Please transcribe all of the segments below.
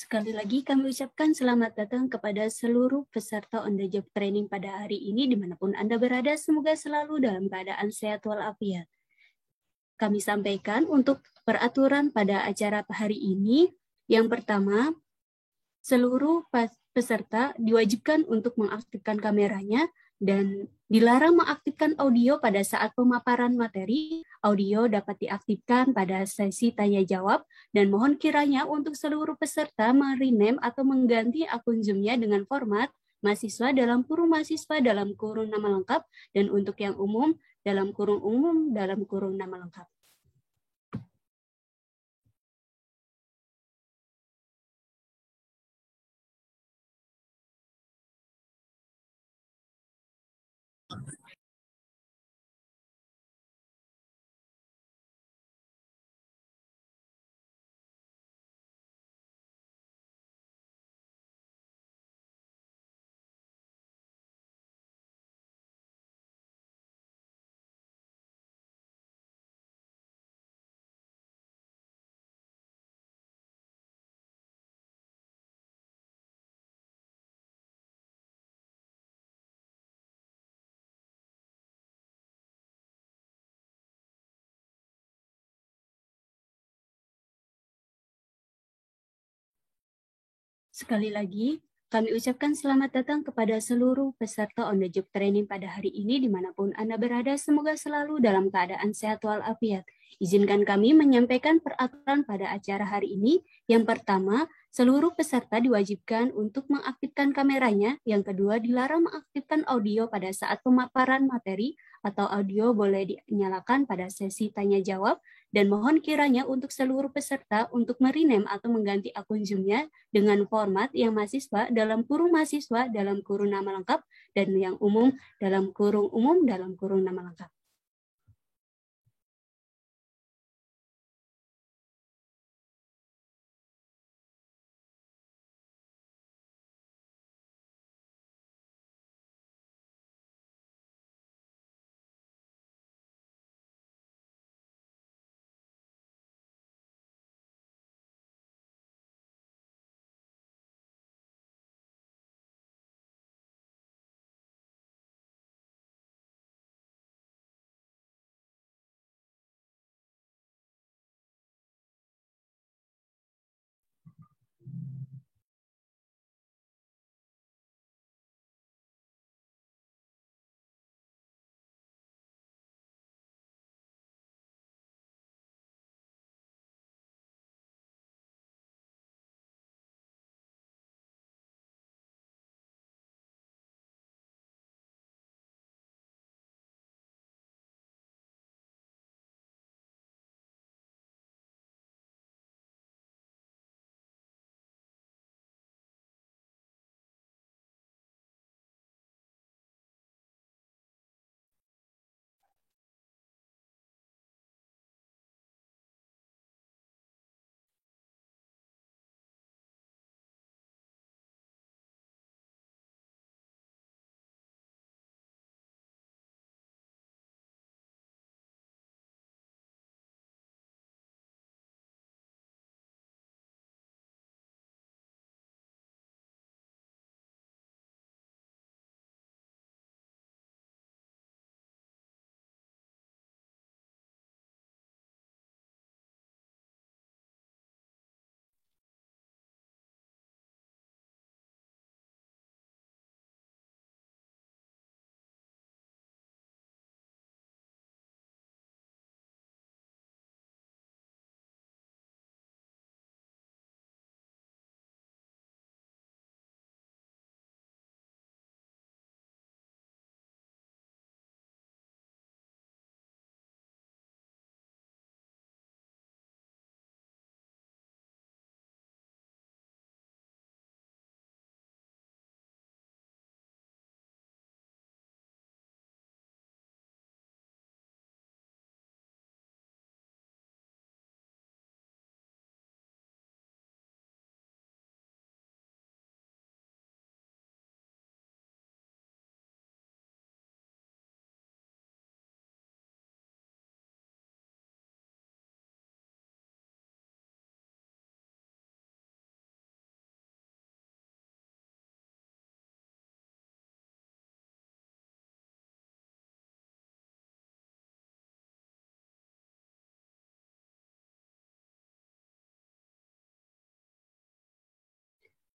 Sekali lagi kami ucapkan selamat datang kepada seluruh peserta on the job training pada hari ini dimanapun Anda berada, semoga selalu dalam keadaan sehat walafiat. Kami sampaikan untuk peraturan pada acara hari ini. Yang pertama, seluruh peserta diwajibkan untuk mengaktifkan kameranya dan dilarang mengaktifkan audio pada saat pemaparan materi. Audio dapat diaktifkan pada sesi tanya jawab dan mohon kiranya untuk seluruh peserta merename atau mengganti akun Zoom-nya dengan format mahasiswa dalam kurung mahasiswa dalam kurung nama lengkap dan untuk yang umum dalam kurung nama lengkap. Sekali lagi, kami ucapkan selamat datang kepada seluruh peserta on the job training pada hari ini dimanapun Anda berada, semoga selalu dalam keadaan sehat walafiat. Izinkan kami menyampaikan peraturan pada acara hari ini. Yang pertama, seluruh peserta diwajibkan untuk mengaktifkan kameranya. Yang kedua, dilarang mengaktifkan audio pada saat pemaparan materi atau audio boleh dinyalakan pada sesi tanya jawab. Dan mohon kiranya untuk seluruh peserta untuk merename atau mengganti akun Zoom-nya dengan format yang mahasiswa dalam kurung nama lengkap dan yang umum dalam kurung nama lengkap.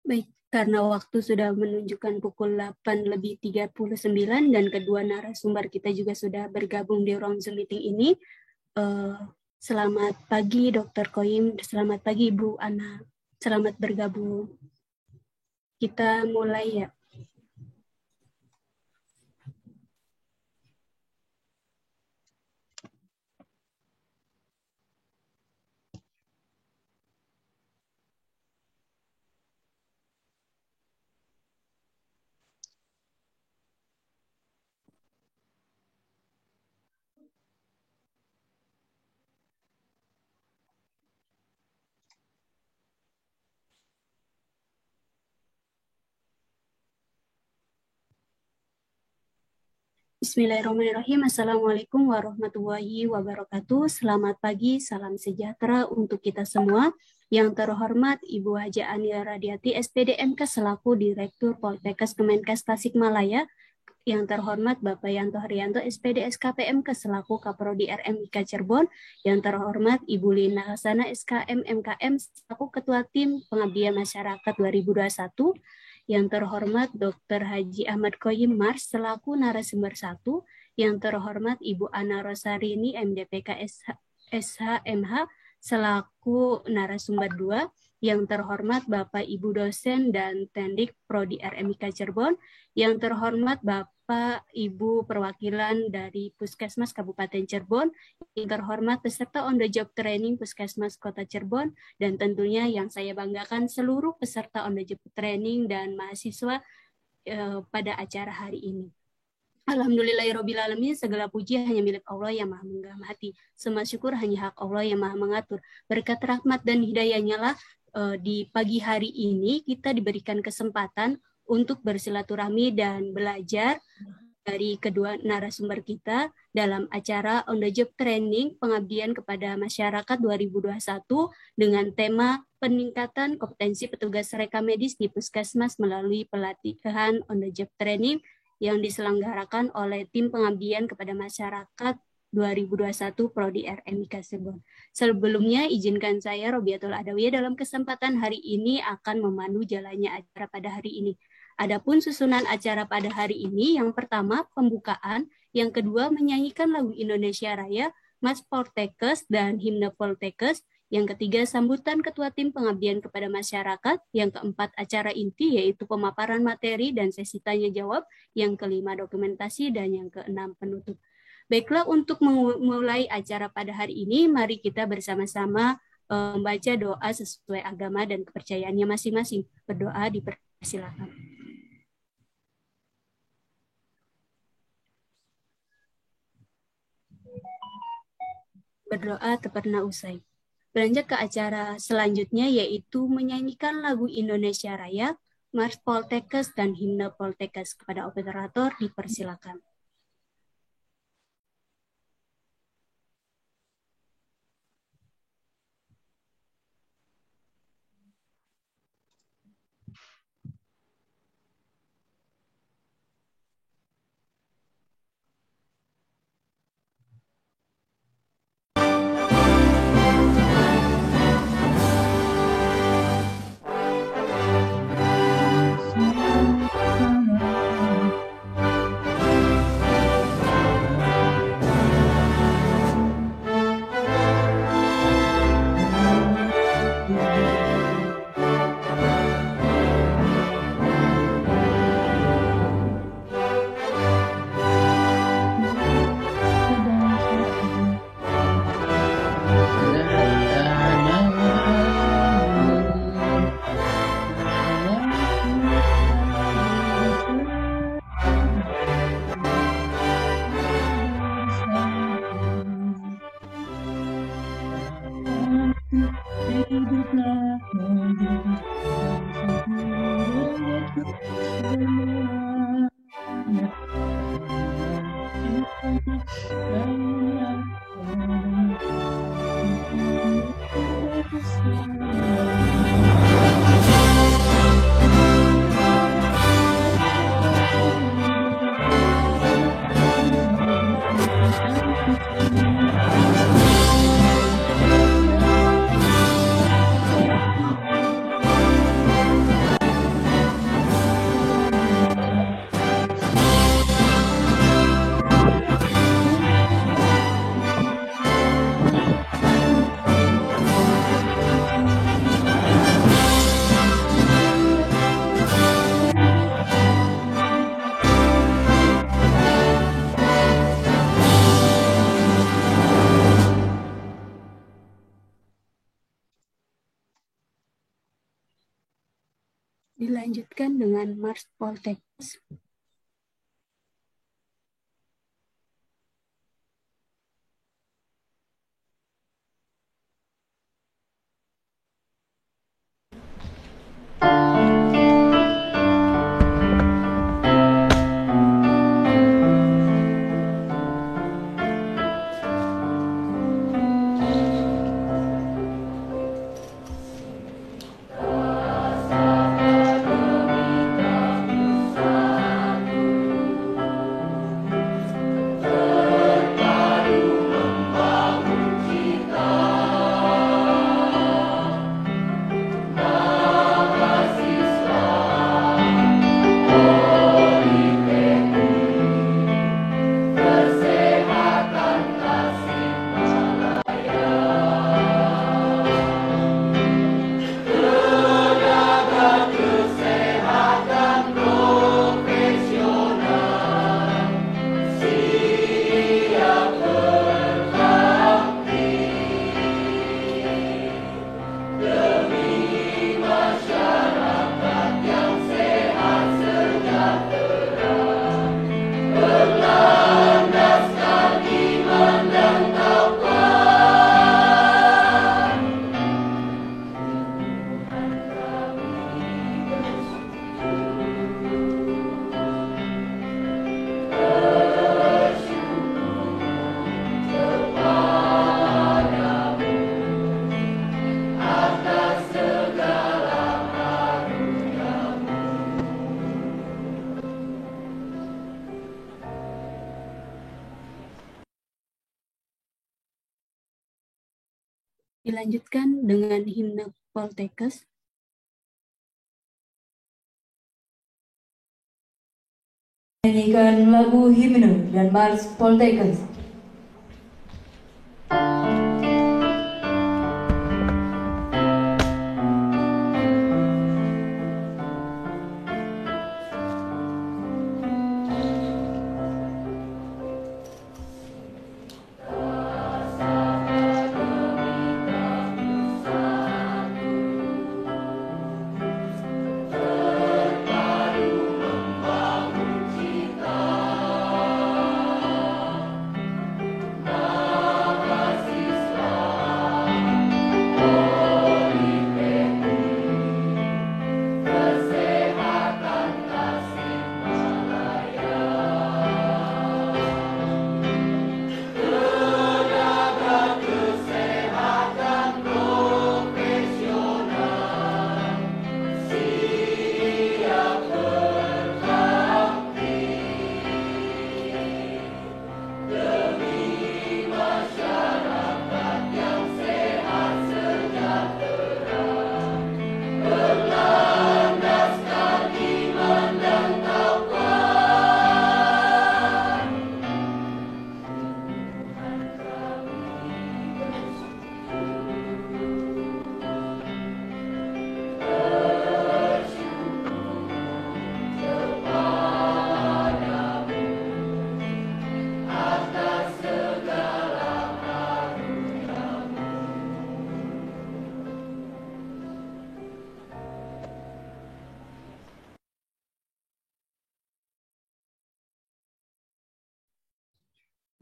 Baik, karena waktu sudah menunjukkan pukul 8:39 dan kedua narasumber kita juga sudah bergabung di ruang Zoom meeting ini. Selamat pagi Dr. Koim, selamat pagi Ibu Ana, selamat bergabung. Kita mulai ya. Bismillahirrahmanirrahim. Assalamualaikum warahmatullahi wabarakatuh. Selamat pagi, salam sejahtera untuk kita semua. Yang terhormat Ibu Haji Ania Radiati, SPDMK selaku Direktur Poltekkes Kemenkes Tasikmalaya. Yang terhormat Bapak Yanto Haryanto, SPD SKPMK selaku Kaprodi RMIK Cirebon. Yang terhormat Ibu Lina Hasana, SKM MKM selaku Ketua Tim Pengabdian Masyarakat 2021. Yang terhormat Dr. Haji Ahmad Qoyim Mars selaku narasumber 1, yang terhormat Ibu Ana Rosarini MDPK SHMH selaku narasumber 2, yang terhormat Bapak Ibu dosen dan Tendik Prodi RMIK Cirebon, yang terhormat Bapak Ibu perwakilan dari Puskesmas Kabupaten Cirebon, yang terhormat peserta on the job training Puskesmas Kota Cirebon, dan tentunya yang saya banggakan seluruh peserta on the job training dan mahasiswa pada acara hari ini. Alhamdulillahirrabbilalamin, segala puji hanya milik Allah yang maha menggama hati. Semua syukur hanya hak Allah yang maha mengatur. Berkat rahmat dan hidayahnya lah di pagi hari ini kita diberikan kesempatan untuk bersilaturahmi dan belajar dari kedua narasumber kita dalam acara On the Job Training Pengabdian kepada Masyarakat 2021 dengan tema peningkatan kompetensi petugas reka medis di Puskesmas melalui pelatihan On the Job Training yang diselenggarakan oleh Tim Pengabdian kepada Masyarakat 2021 Prodi RMIK Cirebon. Sebelumnya izinkan saya Robiatul Adawiyah dalam kesempatan hari ini akan memandu jalannya acara pada hari ini. Adapun susunan acara pada hari ini, yang pertama pembukaan, yang kedua menyanyikan lagu Indonesia Raya, March Poltekkes dan Himne Poltekkes, yang ketiga sambutan Ketua Tim Pengabdian kepada Masyarakat, yang keempat acara inti yaitu pemaparan materi dan sesi tanya jawab, yang kelima dokumentasi, dan yang keenam penutup. Baiklah, untuk memulai acara pada hari ini, mari kita bersama-sama membaca doa sesuai agama dan kepercayaannya masing-masing. Berdoa dipersilakan. Berdoa tak pernah usai. Beranjak ke acara selanjutnya yaitu menyanyikan lagu Indonesia Raya, March Poltekkes dan Himne Poltekkes. Kepada operator dipersilakan. Dilanjutkan dengan Mars Poltekkes. Dilanjutkan dengan himne Poltekkes. Nyanyikan lagu himne dan Mars Poltekkes.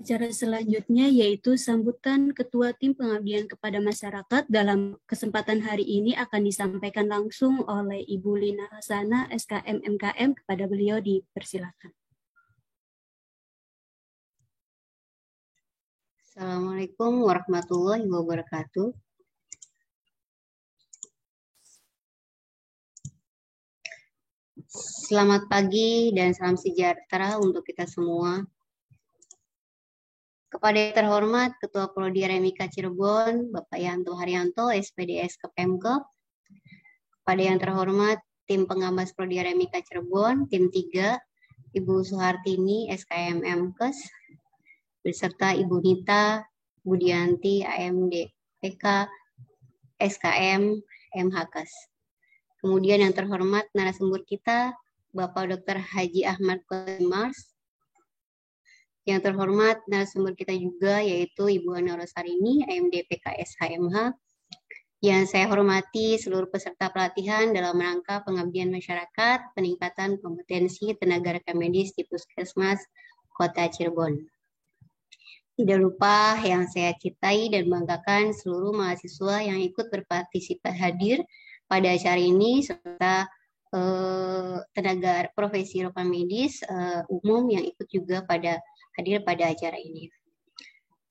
Acara selanjutnya yaitu sambutan Ketua Tim Pengabdian kepada Masyarakat. Dalam kesempatan hari ini akan disampaikan langsung oleh Ibu Lina Rasana, SKM MKM. Kepada beliau dipersilakan. Assalamualaikum warahmatullahi wabarakatuh. Selamat pagi dan salam sejahtera untuk kita semua. Kepada yang terhormat Ketua Prodi Remika Cirebon, Bapak Yanto Haryanto, SPDS Kepemkep. Kepada yang terhormat Tim Pengambas Prodi Remika Cirebon, Tim 3, Ibu Suhartini, SKM MKes, beserta Ibu Nita Budianti, AMD PK, SKM MHkes. Kemudian yang terhormat narasumber kita, Bapak Dr. Haji Ahmad Mars. Yang terhormat narasumber kita juga yaitu Ibu Ana Rosarini, AMD PKS HMH. Yang saya hormati seluruh peserta pelatihan dalam rangka pengabdian masyarakat, peningkatan kompetensi tenaga rekam medis di Puskesmas Kota Cirebon. Tidak lupa yang saya cintai dan banggakan seluruh mahasiswa yang ikut berpartisipasi hadir pada acara ini, serta tenaga profesi rekam medis umum yang ikut juga hadir pada acara ini.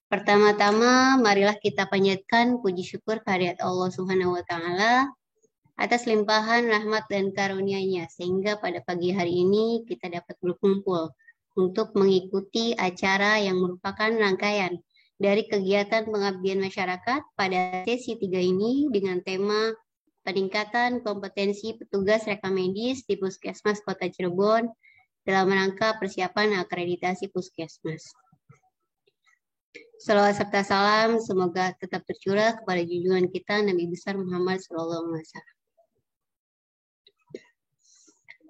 Pertama-tama, marilah kita panjatkan puji syukur kehadirat Allah Subhanahu wa Ta'ala atas limpahan rahmat dan karunia-Nya, sehingga pada pagi hari ini kita dapat berkumpul untuk mengikuti acara yang merupakan rangkaian dari kegiatan pengabdian masyarakat pada sesi 3 ini dengan tema peningkatan kompetensi petugas rekam medis di Puskesmas Kota Cirebon dalam rangka persiapan akreditasi Puskesmas. Salawat serta salam semoga tetap tercurah kepada junjungan kita Nabi besar Muhammad SAW.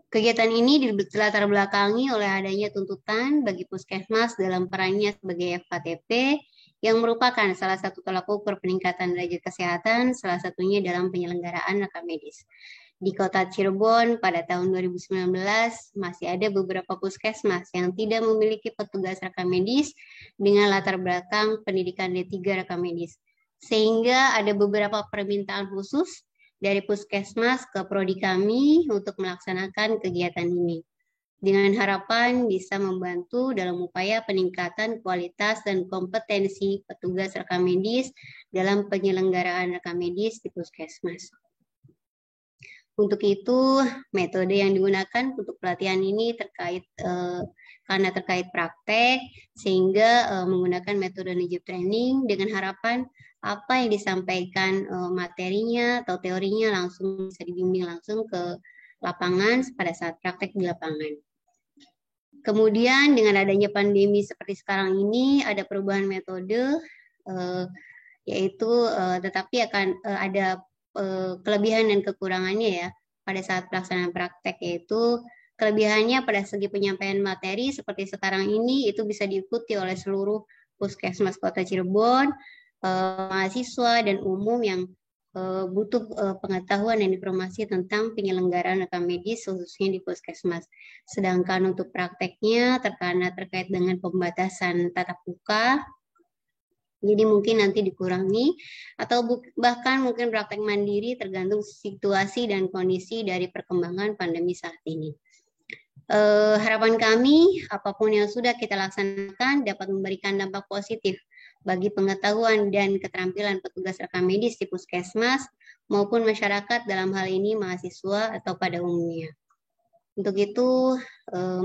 Kegiatan ini dilatar belakangi oleh adanya tuntutan bagi Puskesmas dalam perannya sebagai FKTP yang merupakan salah satu tolak ukur peningkatan derajat kesehatan, salah satunya dalam penyelenggaraan rekam medis. Di Kota Cirebon pada tahun 2019 masih ada beberapa puskesmas yang tidak memiliki petugas rekam medis dengan latar belakang pendidikan D3 rekam medis. Sehingga ada beberapa permintaan khusus dari puskesmas ke prodi kami untuk melaksanakan kegiatan ini. Dengan harapan bisa membantu dalam upaya peningkatan kualitas dan kompetensi petugas rekam medis dalam penyelenggaraan rekam medis di puskesmas. Untuk itu, metode yang digunakan untuk pelatihan ini karena terkait praktek, sehingga menggunakan metode job training dengan harapan apa yang disampaikan materinya atau teorinya langsung bisa dibimbing langsung ke lapangan pada saat praktek di lapangan. Kemudian dengan adanya pandemi seperti sekarang ini ada perubahan metode, yaitu tetapi akan ada kelebihan dan kekurangannya ya pada saat pelaksanaan praktek, yaitu kelebihannya pada segi penyampaian materi seperti sekarang ini itu bisa diikuti oleh seluruh puskesmas Kota Cirebon, mahasiswa dan umum yang butuh pengetahuan dan informasi tentang penyelenggaraan rekam medis khususnya di puskesmas. Sedangkan untuk prakteknya terkait dengan pembatasan tatap muka, jadi mungkin nanti dikurangi atau bahkan mungkin praktek mandiri tergantung situasi dan kondisi dari perkembangan pandemi saat ini. Harapan kami apapun yang sudah kita laksanakan dapat memberikan dampak positif bagi pengetahuan dan keterampilan petugas rekam medis di puskesmas maupun masyarakat dalam hal ini mahasiswa atau pada umumnya. Untuk itu,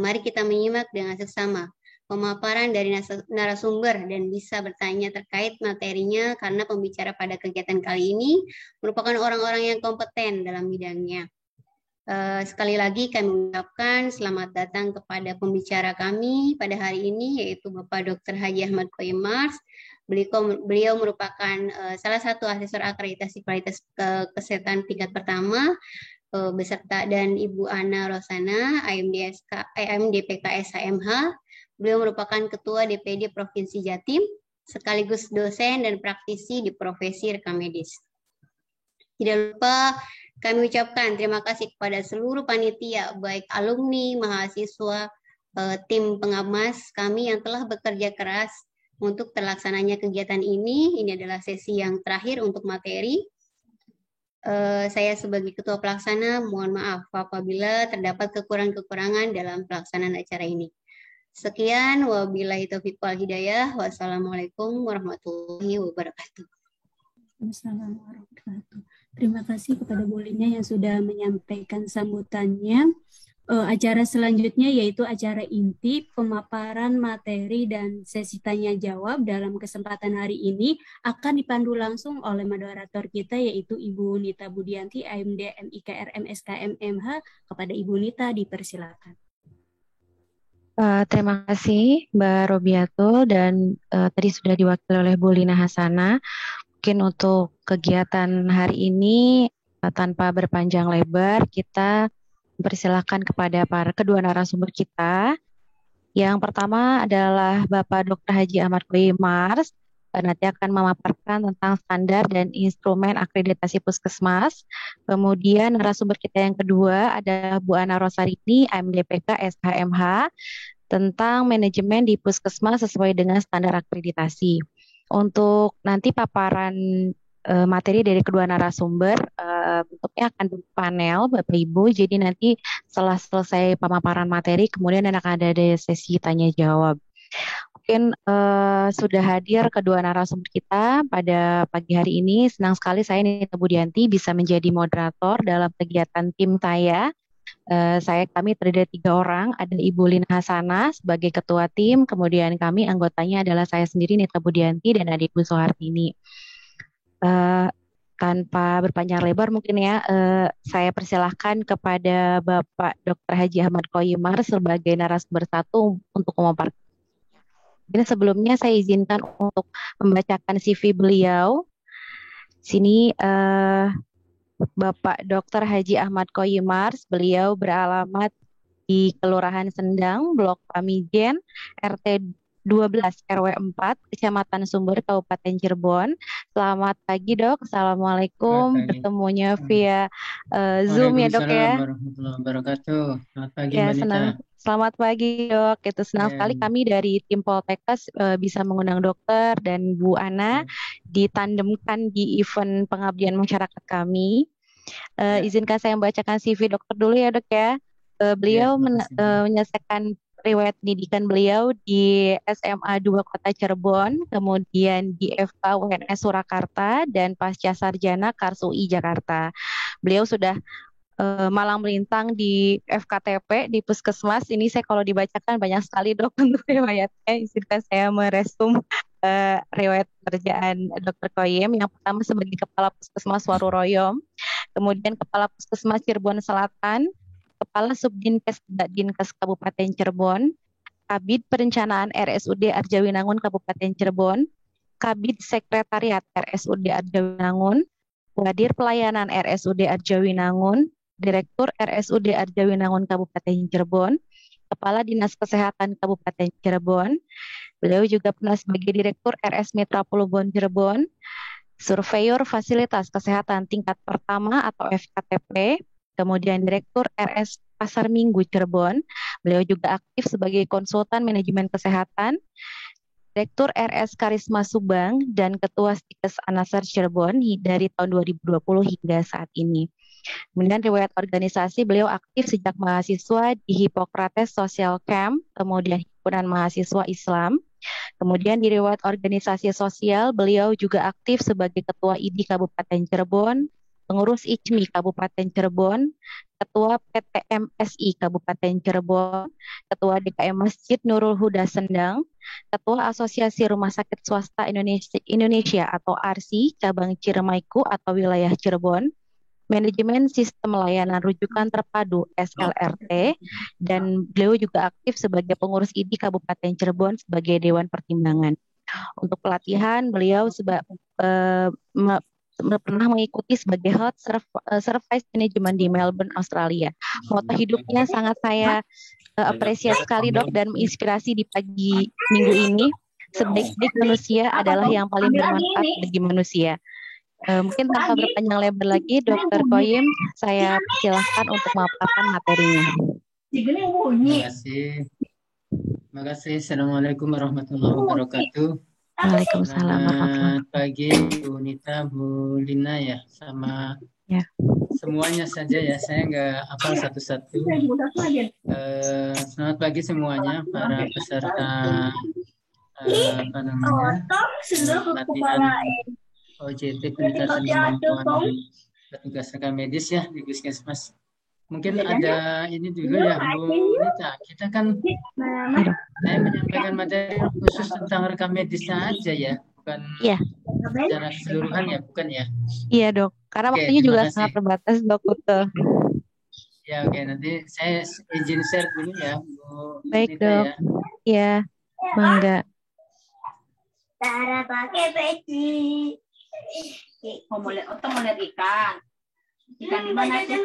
mari kita menyimak dengan seksama pemaparan dari narasumber dan bisa bertanya terkait materinya karena pembicara pada kegiatan kali ini merupakan orang-orang yang kompeten dalam bidangnya. Sekali lagi kami mengucapkan selamat datang kepada pembicara kami pada hari ini yaitu Bapak Dr. Haji Ahmad Qoyim Mars. Beliau merupakan salah satu asesor akreditasi kualitas kesehatan tingkat pertama beserta dan Ibu Ana Rosana AMDPKS HMH. Beliau merupakan Ketua DPD Provinsi Jatim, sekaligus dosen dan praktisi di profesi rekam medis. Tidak lupa kami ucapkan terima kasih kepada seluruh panitia, baik alumni, mahasiswa, tim pengamas kami yang telah bekerja keras untuk terlaksananya kegiatan ini. Ini adalah sesi yang terakhir untuk materi. Saya sebagai Ketua Pelaksana mohon maaf apabila terdapat kekurangan-kekurangan dalam pelaksanaan acara ini. Sekian, wabillahi taufiq wal hidayah. Wassalamualaikum warahmatullahi wabarakatuh. Wassalamualaikum warahmatullahi wabarakatuh. Terima kasih kepada Bu Lina yang sudah menyampaikan sambutannya. Acara selanjutnya yaitu acara inti pemaparan materi dan sesi tanya jawab dalam kesempatan hari ini akan dipandu langsung oleh moderator kita yaitu Ibu Nita Budianti AMD MIKRM SKM MH. Kepada Ibu Nita dipersilakan. Terima kasih Mbak Robiatul dan tadi sudah diwakili oleh Bu Lina Hasana. Mungkin untuk kegiatan hari ini tanpa berpanjang lebar kita persilakan kepada kedua narasumber kita. Yang pertama adalah Bapak Dr. Haji Ahmad Qoyim Mars nanti akan memaparkan tentang standar dan instrumen akreditasi puskesmas. Kemudian narasumber kita yang kedua ada Bu Ana Rosarini, AMDPK SHMH, tentang manajemen di puskesmas sesuai dengan standar akreditasi. Untuk nanti paparan materi dari kedua narasumber, bentuknya akan berpanel Bapak Ibu. Jadi nanti setelah selesai pemaparan materi, kemudian akan ada sesi tanya jawab. Mungkin sudah hadir kedua narasumber kita pada pagi hari ini. Senang sekali saya Nita Budianti bisa menjadi moderator dalam kegiatan tim saya. Kami terdiri dari 3 orang, ada Ibu Lina Hasana sebagai ketua tim, kemudian kami anggotanya adalah saya sendiri Nita Budianti dan ada Ibu Soehartini. Tanpa berpanjang lebar mungkin ya, saya persilahkan kepada Bapak Dr. Haji Ahmad Qoyimar sebagai narasumber 1 untuk memaparkan. Ini sebelumnya saya izinkan untuk membacakan CV beliau. Sini Bapak Dr. Haji Ahmad Qoyimar, beliau beralamat di Kelurahan Sendang, Blok Pamijen, RT 12 RW 4, Kecamatan Sumber, Kabupaten Cirebon. Selamat pagi Dok, Assalamualaikum. Bertemunya via Zoom ya Dok ya. Waalaikumsalam warahmatullahi wabarakatuh. Selamat pagi Ya, Mbak Nita. Selamat pagi Dok. Itu senang sekali kami dari tim Poltekkes bisa mengundang dokter dan Bu Ana ditandemkan di event pengabdian masyarakat kami. Izinkan saya membacakan CV dokter dulu ya Dok ya. Beliau menyelesaikan riwayat pendidikan beliau di SMA 2 Kota Cirebon, kemudian di FK UNS Surakarta dan pasca sarjana Kars UI Jakarta. Beliau sudah malang melintang di FKTP di Puskesmas. Ini saya kalau dibacakan banyak sekali Dok untuk riwayatnya. Izinkan saya meresum riwayat pekerjaan Dr. Qoyim. Yang pertama sebagai Kepala Puskesmas Waruroyom, kemudian Kepala Puskesmas Cirebon Selatan, Kepala Subdinkes Dinkes Kabupaten Cirebon, Kabid Perencanaan RSUD Arjawinangun Kabupaten Cirebon, Kabid Sekretariat RSUD Arjawinangun, Wadir Pelayanan RSUD Arjawinangun, Direktur RSUD Arjawinangun Kabupaten Cirebon, Kepala Dinas Kesehatan Kabupaten Cirebon. Beliau juga pernah sebagai Direktur RS Mitra Pulubon Cirebon, Surveyor Fasilitas Kesehatan Tingkat Pertama atau FKTP, kemudian Direktur RS Pasar Minggu Cirebon. Beliau juga aktif sebagai konsultan manajemen kesehatan, Direktur RS Karisma Subang, dan Ketua Stikes Anasar Cirebon dari tahun 2020 hingga saat ini. Kemudian riwayat organisasi, beliau aktif sejak mahasiswa di Hippocrates Social Camp, kemudian Himpunan Mahasiswa Islam. Kemudian di riwayat organisasi sosial, beliau juga aktif sebagai Ketua IDI Kabupaten Cirebon, Pengurus ICMI Kabupaten Cirebon, Ketua PTMSI Kabupaten Cirebon, Ketua DKM Masjid Nurul Huda Sendang, Ketua Asosiasi Rumah Sakit Swasta Indonesia atau ARSI Cabang Ciremaiku atau Wilayah Cirebon, Manajemen Sistem Layanan Rujukan Terpadu SLRT, dan beliau juga aktif sebagai pengurus IDI Kabupaten Cirebon sebagai Dewan Pertimbangan. Untuk pelatihan, beliau pernah mengikuti sebagai Health Service Management di Melbourne, Australia. Moto hidupnya sangat saya apresiasi sekali Dok dan menginspirasi di pagi minggu ini. Sebaik-baik manusia adalah yang paling bermanfaat bagi manusia. Mungkin tanpa berpanjang lebar lagi, Dr. Qoyim, saya silakan untuk memaparkan materinya. Terima kasih. Assalamualaikum warahmatullahi wabarakatuh. Waalaikumsalam warahmatullahi wabarakatuh. Pagi Bu Nita, Bu Lina ya, sama semuanya saja ya. Saya nggak hafal satu-satu. Selamat pagi semuanya para peserta pelatihan OJT peningkatan kemampuan petugas rekam medis ya di Puskesmas. Mungkin ada ini dulu ya Bu Nita. Kita kan saya menyampaikan materi khusus tentang rekam medisnya aja ya, bukan secara keseluruhan ya, bukan ya? Iya Dok, karena waktunya juga sangat terbatas Dok. Ya oke, nanti saya izin share dulu ya Bu Baik Nita, Dok. Ya, mangga. Cara pakai peci. Mau lihat ikan. Ikan di mana sih?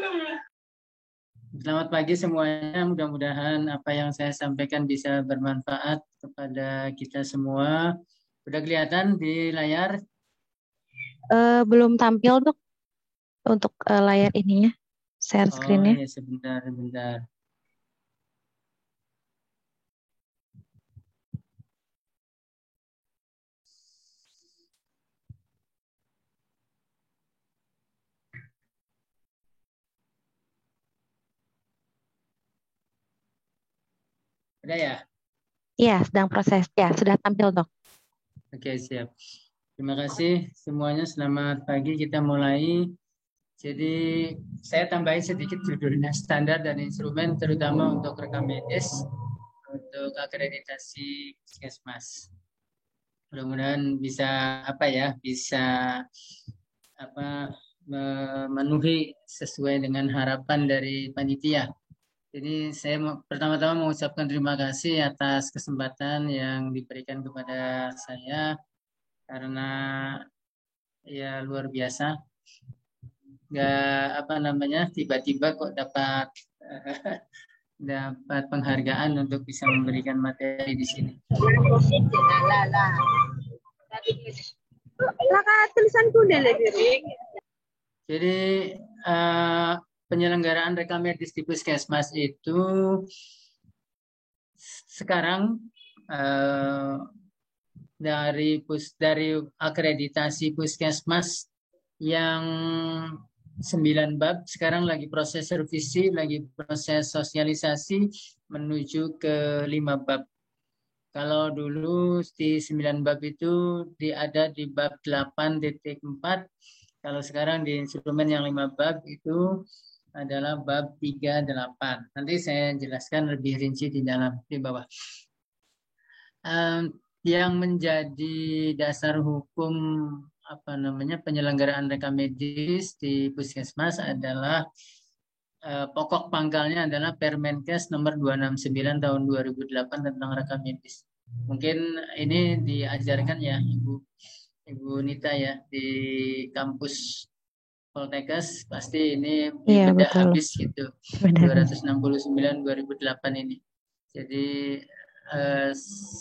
Selamat pagi semuanya. Mudah-mudahan apa yang saya sampaikan bisa bermanfaat kepada kita semua. Udah kelihatan di layar? Belum tampil Dok untuk layar ininya, share Oh screen-nya. ya, sebentar. Udah ya? Iya, sedang proses. Ya, sudah tampil Dok. Oke, siap. Terima kasih semuanya. Selamat pagi. Kita mulai. Jadi saya tambahin sedikit judulnya standar dan instrumen terutama untuk rekam medis untuk akreditasi Puskesmas. Mudah-mudahan bisa memenuhi sesuai dengan harapan dari panitia. Jadi saya pertama-tama mengucapkan terima kasih atas kesempatan yang diberikan kepada saya karena ya luar biasa. Tiba-tiba kok dapat dapat penghargaan untuk bisa memberikan materi di sini. Jadi penyelenggaraan rekam medis di Puskesmas itu sekarang dari akreditasi Puskesmas yang 9 bab sekarang lagi proses revisi, lagi proses sosialisasi menuju ke 5 bab. Kalau dulu di 9 bab itu ada di bab 8.4. Kalau sekarang di instrumen yang 5 bab itu adalah bab 38. Nanti saya jelaskan lebih rinci di bawah. Yang menjadi dasar hukum penyelenggaraan rekam medis di Puskesmas adalah pokok pangkalnya adalah Permenkes nomor 269 tahun 2008 tentang rekam medis. Mungkin ini diajarkan ya Ibu Nita ya di kampus Poltekkes, pasti ini bedah habis gitu. 269 2008 ini. Jadi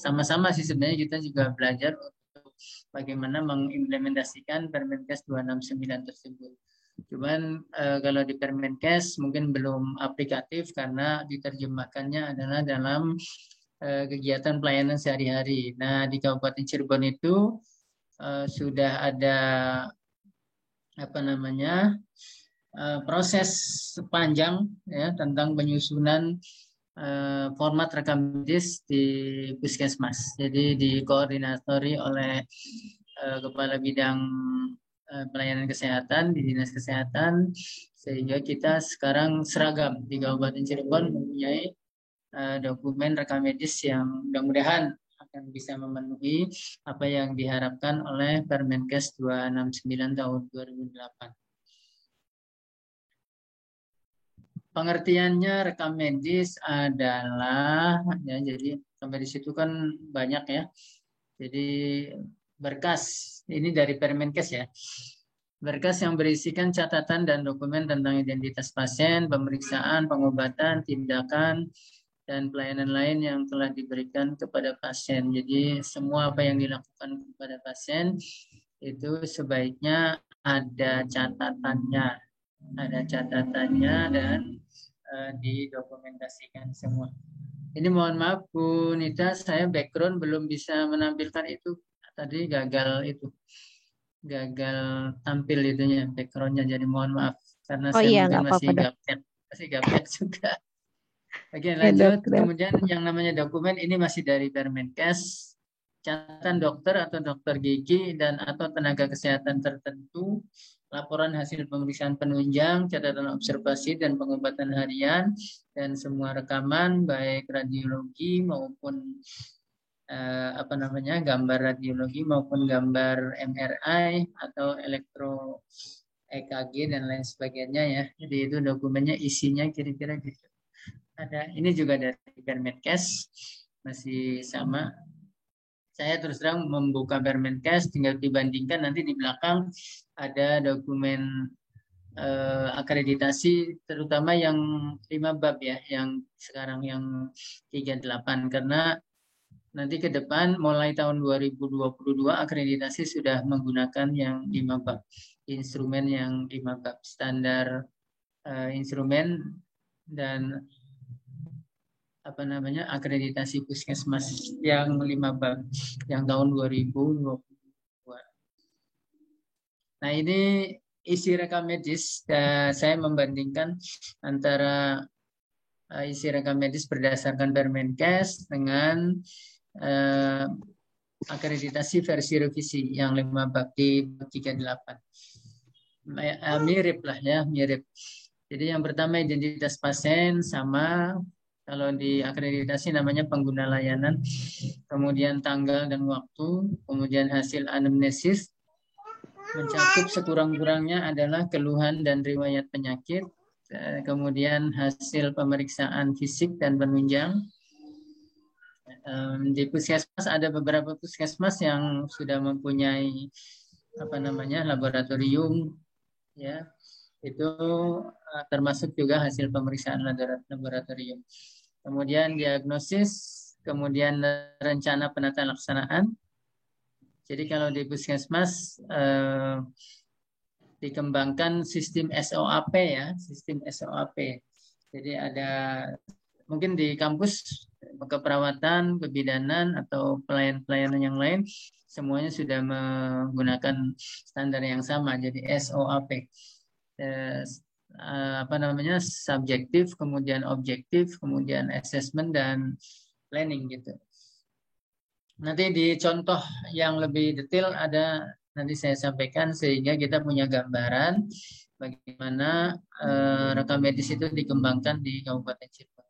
sama-sama sih sebenarnya kita juga belajar untuk bagaimana mengimplementasikan Permenkes 269 tersebut. Cuman kalau di Permenkes mungkin belum aplikatif karena diterjemahkannya adalah dalam kegiatan pelayanan sehari-hari. Nah, di Kabupaten Cirebon itu sudah ada proses panjang ya tentang penyusunan format rekam medis di Puskesmas. Jadi dikoordinatori oleh Kepala Bidang Pelayanan Kesehatan di Dinas Kesehatan, sehingga kita sekarang seragam di Kabupaten Cirebon mempunyai dokumen rekam medis yang mudah-mudahan akan bisa memenuhi apa yang diharapkan oleh Permenkes 269 tahun 2008. Pengertiannya rekam medis adalah ya, jadi sampai di situ kan banyak ya. Jadi berkas ini dari Permenkes ya. Berkas yang berisikan catatan dan dokumen tentang identitas pasien, pemeriksaan, pengobatan, tindakan, dan pelayanan lain yang telah diberikan kepada pasien. Jadi semua apa yang dilakukan kepada pasien itu sebaiknya ada catatannya dan didokumentasikan semua. Ini mohon maaf Bu Nita, saya background belum bisa menampilkan itu. Tadi gagal tampil itunya backgroundnya, jadi mohon maaf karena saya mungkin masih gaptek juga. Oke, lanjut. Kemudian yang namanya dokumen ini masih dari Permenkes, catatan dokter atau dokter gigi dan atau tenaga kesehatan tertentu, laporan hasil pemeriksaan penunjang, catatan observasi dan pengobatan harian, dan semua rekaman baik radiologi maupun gambar radiologi maupun gambar MRI atau elektro EKG dan lain sebagainya ya. Jadi itu dokumennya isinya kira-kira gitu. Ini juga dari Permenkes, masih sama. Saya terus terang membuka Permenkes, tinggal dibandingkan nanti di belakang ada dokumen akreditasi, terutama yang 5 bab ya, yang sekarang yang 38, karena nanti ke depan mulai tahun 2022 akreditasi sudah menggunakan yang 5 bab, instrumen yang 5 bab, standar instrumen dan akreditasi puskesmas yang 5 bab yang tahun 2022. Nah, ini isi rekam medis. Saya membandingkan antara isi rekam medis berdasarkan Permenkes dengan akreditasi versi revisi yang 5 bab di 38. Mirip lah ya, mirip. Jadi yang pertama identitas pasien sama, kalau di akreditasi namanya pengguna layanan, kemudian tanggal dan waktu, kemudian hasil anamnesis, mencakup sekurang-kurangnya adalah keluhan dan riwayat penyakit, kemudian hasil pemeriksaan fisik dan penunjang. Di puskesmas ada beberapa puskesmas yang sudah mempunyai laboratorium, ya, itu termasuk juga hasil pemeriksaan laboratorium. Kemudian diagnosis, kemudian rencana penata laksanaan. Jadi kalau di puskesmas dikembangkan sistem SOAP ya, sistem SOAP. Jadi ada mungkin di kampus keperawatan, kebidanan atau pelayanan yang lain semuanya sudah menggunakan standar yang sama. Jadi SOAP. Subjektif, kemudian objektif, kemudian assessment dan planning gitu. Nanti di contoh yang lebih detail nanti saya sampaikan sehingga kita punya gambaran bagaimana rekam medis itu dikembangkan di Kabupaten Cirebon.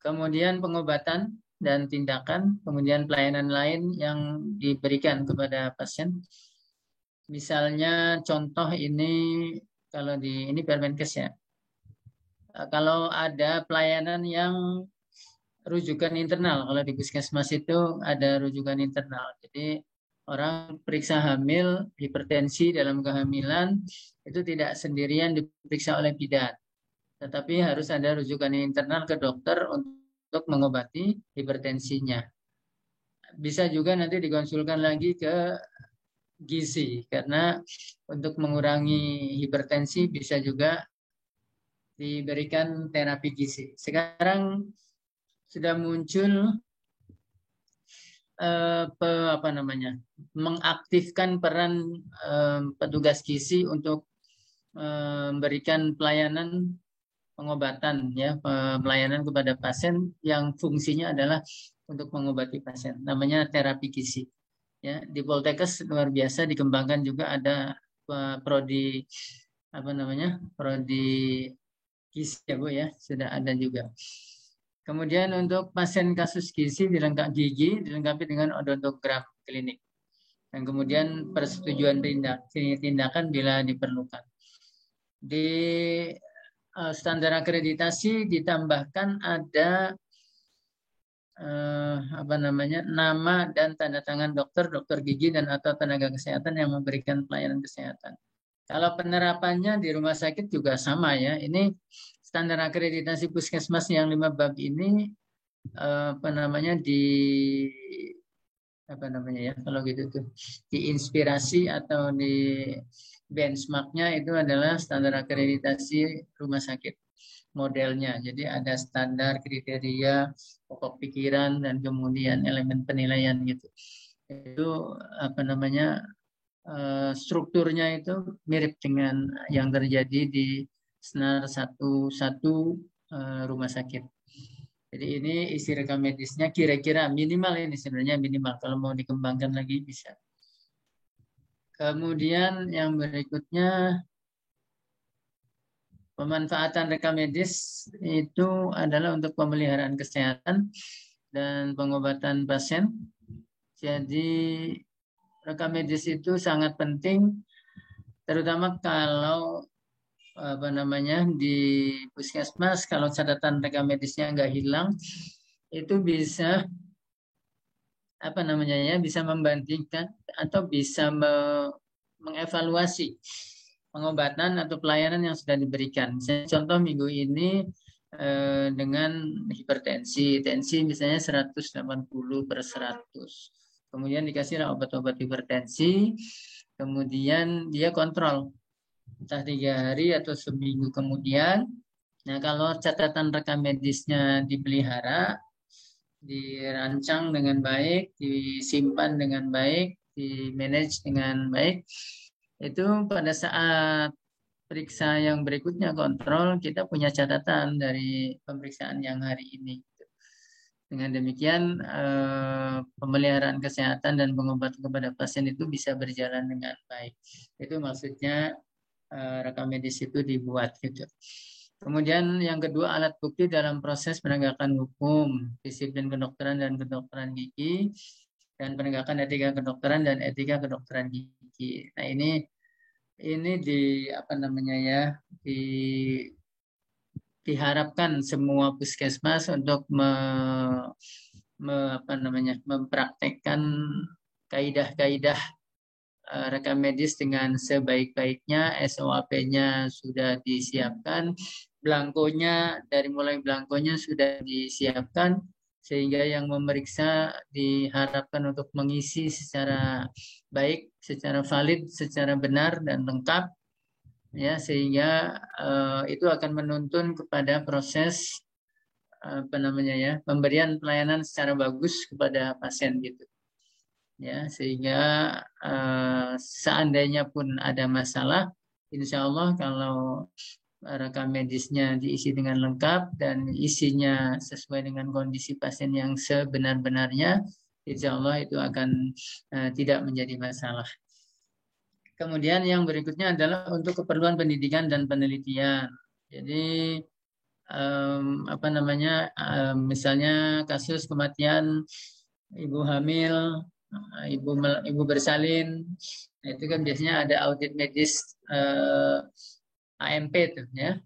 Kemudian pengobatan dan tindakan, kemudian pelayanan lain yang diberikan kepada pasien. Misalnya contoh ini kalau ini Permenkes ya. Kalau ada pelayanan yang rujukan internal, kalau di puskesmas itu ada rujukan internal. Jadi orang periksa hamil, hipertensi dalam kehamilan itu tidak sendirian diperiksa oleh bidan, tetapi harus ada rujukan internal ke dokter untuk mengobati hipertensinya. Bisa juga nanti dikonsulkan lagi ke gizi, karena untuk mengurangi hipertensi bisa juga diberikan terapi gizi. Sekarang sudah muncul mengaktifkan peran petugas gizi untuk memberikan pelayanan pengobatan ya, pelayanan kepada pasien yang fungsinya adalah untuk mengobati pasien, namanya terapi gizi. Ya, di Poltekkes luar biasa dikembangkan juga ada prodi prodi gizi ya Bu ya, sudah ada juga. Kemudian untuk pasien kasus gizi dilengkapi dengan odontogram klinik. Dan kemudian persetujuan tindakan bila diperlukan. Di standar akreditasi ditambahkan ada nama dan tanda tangan dokter gigi dan atau tenaga kesehatan yang memberikan pelayanan kesehatan. Kalau penerapannya di rumah sakit juga sama ya. Ini standar akreditasi puskesmas yang 5 bab ini kalau gitu tuh diinspirasi atau di benchmarknya itu adalah standar akreditasi rumah sakit modelnya. Jadi ada standar, kriteria, pokok pikiran, dan kemudian elemen penilaian gitu. Itu strukturnya itu mirip dengan yang terjadi di SNAR 1 rumah sakit. Jadi ini isi rekam medisnya kira-kira minimal ini sebenarnya minimal. Kalau mau dikembangkan lagi bisa. Kemudian yang berikutnya pemanfaatan rekam medis itu adalah untuk pemeliharaan kesehatan dan pengobatan pasien. Jadi rekam medis itu sangat penting, terutama kalau di puskesmas, kalau catatan rekam medisnya nggak hilang, itu bisa bisa membandingkan atau bisa mengevaluasi pengobatan atau pelayanan yang sudah diberikan. Contoh minggu ini dengan hipertensi. Tensi misalnya 180/100. Kemudian dikasihlah obat-obat hipertensi. Kemudian dia kontrol entah 3 hari atau seminggu kemudian. Nah, kalau catatan rekam medisnya dipelihara, dirancang dengan baik, disimpan dengan baik, di-manage dengan baik, itu pada saat periksa yang berikutnya kontrol, kita punya catatan dari pemeriksaan yang hari ini. Dengan demikian, pemeliharaan kesehatan dan pengobatan kepada pasien itu bisa berjalan dengan baik. Itu maksudnya rekam medis itu dibuat gitu. Kemudian yang kedua, alat bukti dalam proses penegakan hukum, disiplin kedokteran dan kedokteran gigi, dan penegakan etika kedokteran dan etika kedokteran gigi. Nah, ini di apa namanya ya, diharapkan semua puskesmas untuk mempraktekkan kaidah-kaidah rekam medis dengan sebaik-baiknya. SOAP-nya sudah disiapkan, dari mulai belangkonya sudah disiapkan, sehingga yang memeriksa diharapkan untuk mengisi secara baik, secara valid, secara benar dan lengkap, ya, sehingga itu akan menuntun kepada proses pemberian pelayanan secara bagus kepada pasien gitu. Ya, sehingga seandainya pun ada masalah, insya Allah kalau rekam medisnya diisi dengan lengkap dan isinya sesuai dengan kondisi pasien yang sebenar-benarnya, insya Allah itu akan tidak menjadi masalah. Kemudian yang berikutnya adalah untuk keperluan pendidikan dan penelitian. Jadi misalnya kasus kematian ibu hamil, ibu bersalin, itu kan biasanya ada audit medis AMP tuh ya,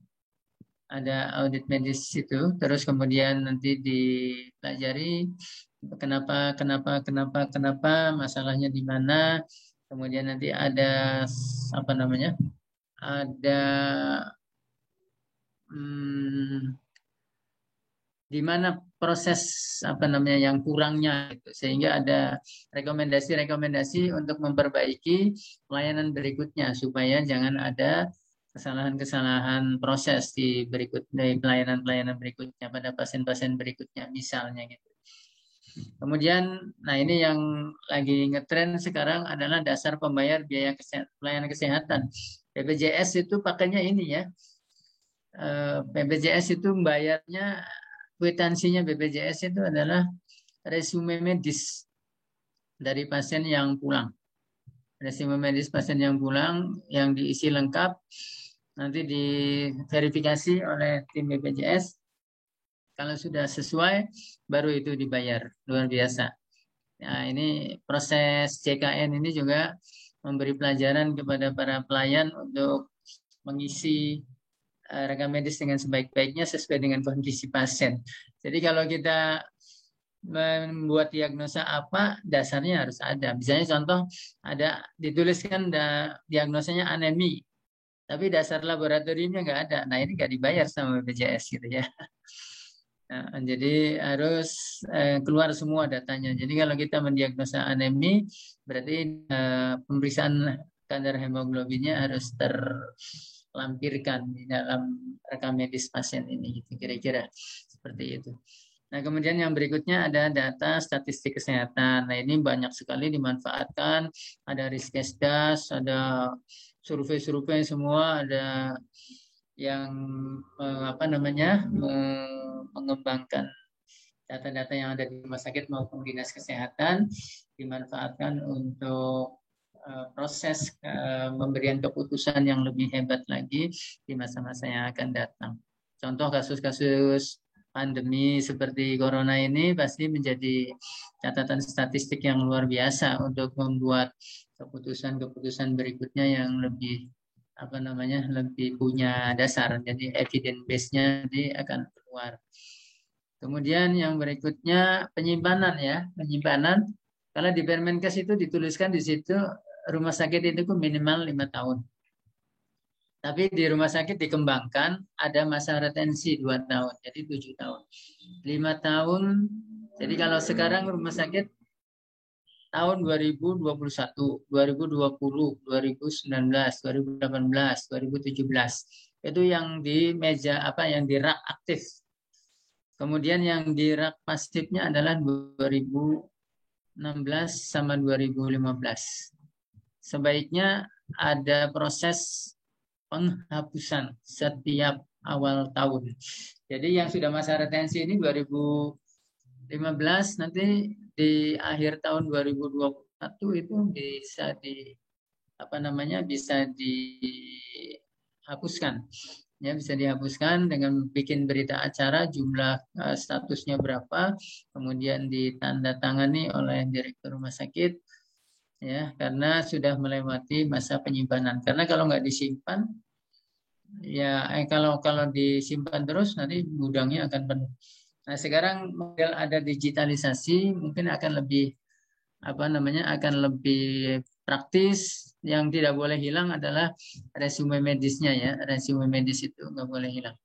ada audit medis itu, terus kemudian nanti dipelajari kenapa masalahnya di mana, kemudian nanti ada di mana proses yang kurangnya gitu. Sehingga ada rekomendasi untuk memperbaiki pelayanan berikutnya supaya jangan ada kesalahan-kesalahan proses di pelayanan berikutnya pada pasien-pasien berikutnya misalnya gitu. Kemudian, nah ini yang lagi ngetren sekarang adalah dasar pembayar biaya pelayanan kesehatan. BPJS itu pakainya ini ya. BPJS itu membayarnya, kwitansinya BPJS itu adalah resume medis dari pasien yang pulang. Resume medis pasien yang pulang yang diisi lengkap, nanti diverifikasi oleh tim BPJS. Kalau sudah sesuai, baru itu dibayar. Luar biasa. Nah, ini proses CKN ini juga memberi pelajaran kepada para pelayan untuk mengisi rekam medis dengan sebaik-baiknya sesuai dengan kondisi pasien. Jadi kalau kita membuat diagnosa apa, dasarnya harus ada. Misalnya contoh, ada dituliskan diagnosanya anemi, tapi dasar laboratoriumnya nggak ada. Nah, ini nggak dibayar sama BPJS gitu ya. Nah, jadi harus keluar semua datanya. Jadi kalau kita mendiagnosa anemi, berarti pemeriksaan kadar hemoglobinnya harus terlampirkan di dalam rekam medis pasien ini, gitu, kira-kira seperti itu. Nah, kemudian yang berikutnya ada data statistik kesehatan. Nah, ini banyak sekali dimanfaatkan. Ada Riskesdas, ada survei-survei semua, ada yang mengembangkan data-data yang ada di rumah sakit maupun dinas kesehatan, dimanfaatkan untuk proses pemberian keputusan yang lebih hebat lagi di masa-masa yang akan datang. Contoh kasus-kasus pandemi seperti corona ini pasti menjadi catatan statistik yang luar biasa untuk membuat keputusan-keputusan berikutnya yang lebih lebih punya dasar. Jadi evidence base-nya akan keluar. Kemudian yang berikutnya penyimpanan ya, penyimpanan. Kalau di Permenkes itu dituliskan di situ rumah sakit itu minimal 5 tahun. Tapi di rumah sakit dikembangkan ada masa retensi 2 tahun, jadi 7 tahun. 5 tahun, jadi kalau sekarang rumah sakit tahun 2021, 2020, 2019, 2018, 2017. Itu yang di meja yang di rak aktif. Kemudian yang di rak pasifnya adalah 2016 sama 2015. Sebaiknya ada proses penghapusan setiap awal tahun. Jadi yang sudah masa retensi ini 2015, nanti di akhir tahun 2021 itu bisa bisa dihapuskan. Ya, bisa dihapuskan dengan bikin berita acara, jumlah statusnya berapa, kemudian ditandatangani oleh direktur rumah sakit, ya, karena sudah melewati masa penyimpanan. Karena kalau nggak disimpan, ya kalau disimpan terus nanti gudangnya akan penuh. Nah, sekarang model ada digitalisasi, mungkin akan lebih akan lebih praktis. Yang tidak boleh hilang adalah resume medisnya, ya. Resume medis itu nggak boleh hilang.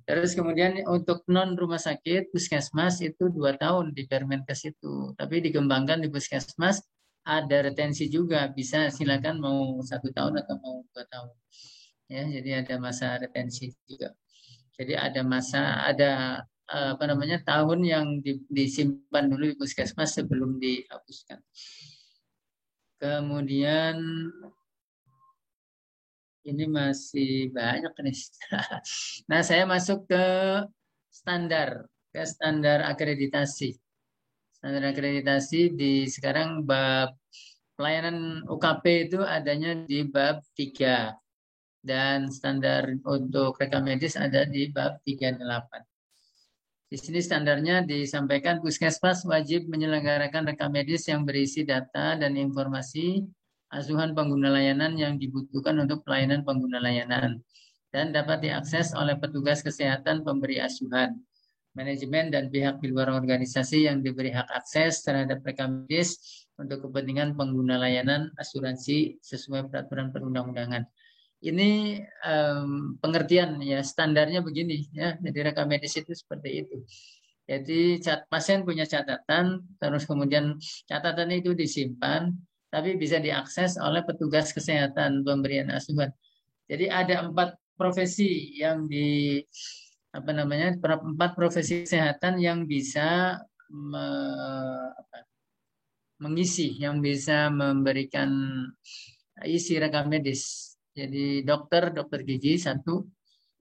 Terus kemudian untuk non rumah sakit, puskesmas itu 2 tahun di Permenkes itu. Tapi dikembangkan di puskesmas ada retensi juga, bisa silakan mau 1 tahun atau mau 2 tahun. Ya, jadi ada masa retensi juga. Jadi ada tahun yang disimpan dulu di puskesmas sebelum dihapuskan. Kemudian ini masih banyak nih. Nah, saya masuk ke standar akreditasi. Standar akreditasi sekarang bab pelayanan UKP itu adanya di bab 3. Dan standar untuk rekam medis ada di bab 38. Di sini standarnya disampaikan puskesmas wajib menyelenggarakan rekam medis yang berisi data dan informasi asuhan pengguna layanan yang dibutuhkan untuk pelayanan pengguna layanan dan dapat diakses oleh petugas kesehatan pemberi asuhan, manajemen dan pihak di luar organisasi yang diberi hak akses terhadap rekam medis untuk kepentingan pengguna layanan asuransi sesuai peraturan perundang-undangan. Ini pengertian, ya, standarnya begini, ya. Jadi rekam medis itu seperti itu. Jadi pasien punya catatan, terus kemudian catatan itu disimpan, tapi bisa diakses oleh petugas kesehatan pemberian asuhan. Jadi ada 4 profesi yang 4 profesi kesehatan yang bisa mengisi, yang bisa memberikan isi rekam medis. Jadi dokter gigi 1,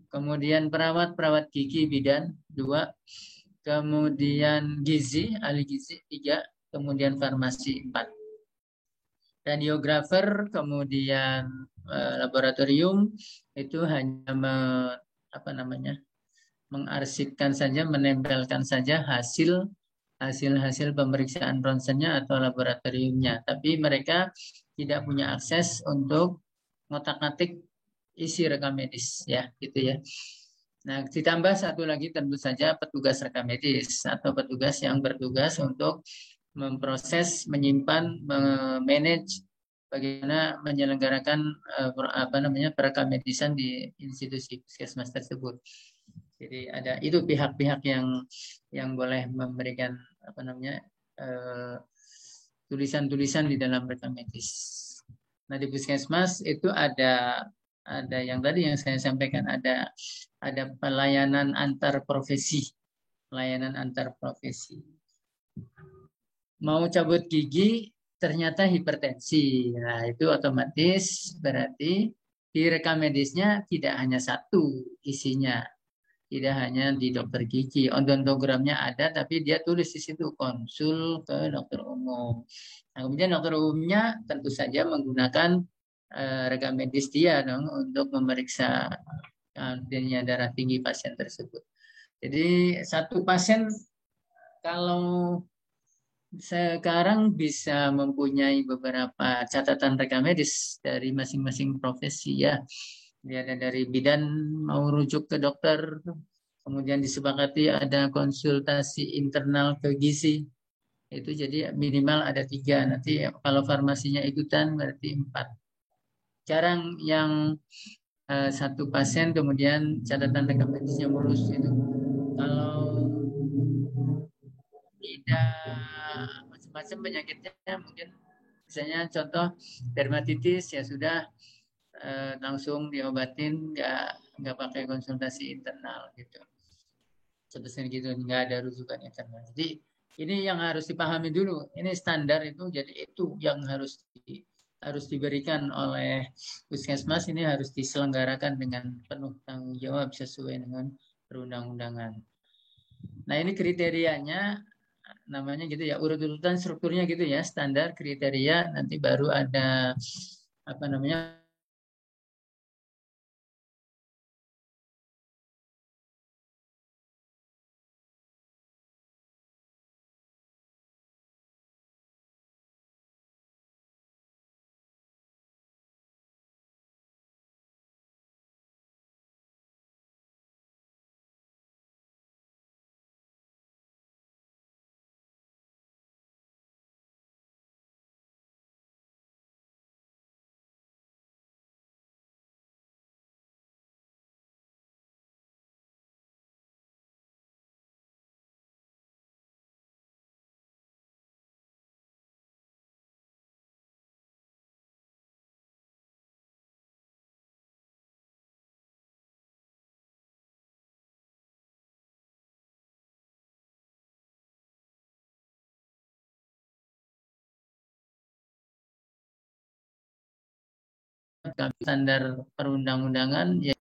kemudian perawat gigi bidan 2, kemudian gizi, ahli gizi 3, kemudian farmasi 4. Radiografer, kemudian laboratorium itu hanya mengarsipkan saja, menempelkan saja hasil pemeriksaan ronsennya atau laboratoriumnya, tapi mereka tidak punya akses untuk ngotak-ngatik isi rekam medis, ya, gitu ya. Nah, ditambah 1 lagi tentu saja petugas rekam medis atau petugas yang bertugas untuk memproses, menyimpan, memanage bagaimana menyelenggarakan perekam medisan di institusi puskesmas tersebut. Jadi ada itu pihak-pihak yang boleh memberikan tulisan-tulisan di dalam rekam medis. Nah, di puskesmas itu ada yang tadi yang saya sampaikan, ada pelayanan antar profesi. Mau cabut gigi ternyata hipertensi. Nah, itu otomatis berarti di rekam medisnya tidak hanya 1 isinya. Tidak hanya di dokter gigi, odontogramnya ada, tapi dia tulis di situ konsul ke dokter umum. Nah, kemudian dokter umumnya tentu saja menggunakan rekam medis dia dong untuk memeriksa darah tinggi pasien tersebut. Jadi 1 pasien kalau sekarang bisa mempunyai beberapa catatan rekam medis dari masing-masing profesi, ya. Dia ada dari bidan mau rujuk ke dokter, kemudian disepakati ada konsultasi internal ke gizi, itu jadi minimal ada 3. Nanti kalau farmasinya ikutan berarti 4. Jarang yang satu pasien kemudian catatan rekam medisnya mulus itu. Kalau tidak macam-macam penyakitnya, mungkin misalnya contoh dermatitis ya sudah langsung diobatin, nggak pakai konsultasi internal gitu. Sebesar gitu, nggak ada rujukan internal. Jadi ini yang harus dipahami dulu. Ini standar itu, jadi itu yang harus diberikan oleh Puskesmas, ini harus diselenggarakan dengan penuh tanggung jawab sesuai dengan perundang-undangan. Nah ini kriterianya namanya gitu ya, urut-urutan strukturnya gitu ya, standar, kriteria, nanti baru ada apa namanya standar perundang-undangan ya